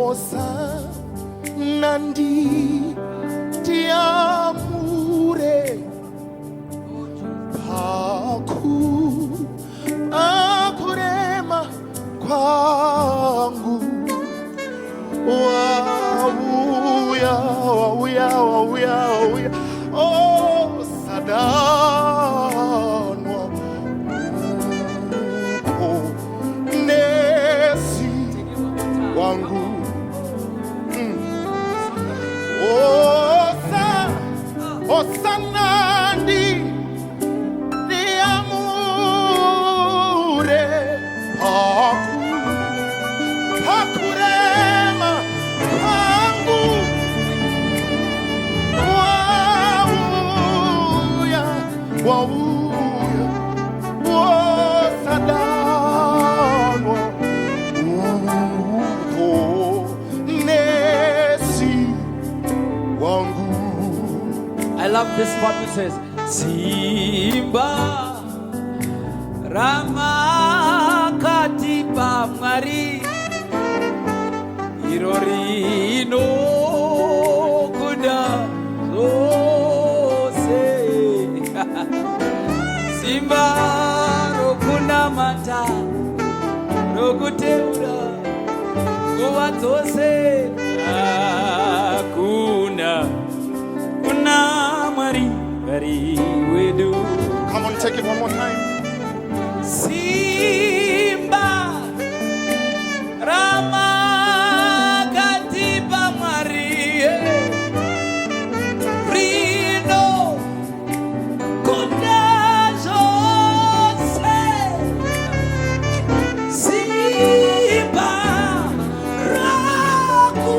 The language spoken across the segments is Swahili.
osa nandi tiamure akurema kwangu wauya oh sadanwa nesi wangu osa nandi tiamure akurema kwangu wauya sadanwa nesi wangu. I love this part which says Simba Ramakati Pamari Irorino Kuda Rose Simba Rokuna Mata Rokuteura Kuwatose Akuna Kuna Mari Mari Wedu. Come on, take it one more time. Simba Rama Katiba Marie Rino Kunda Jose Simba Raku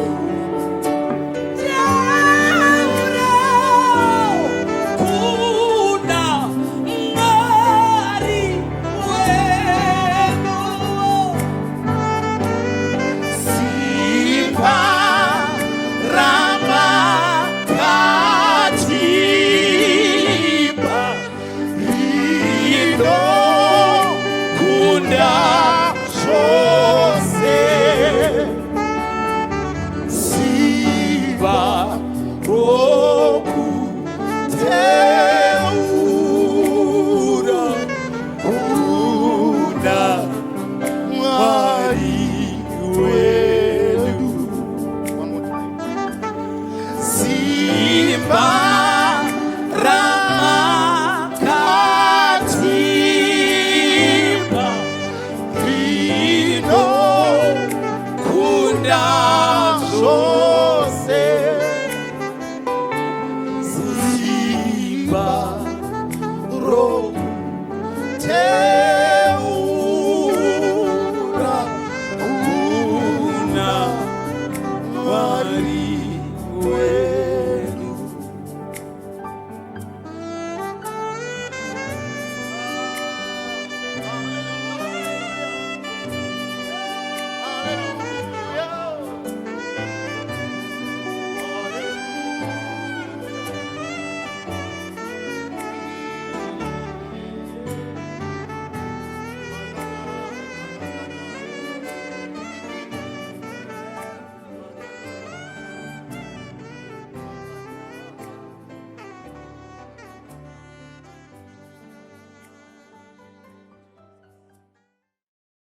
Kunda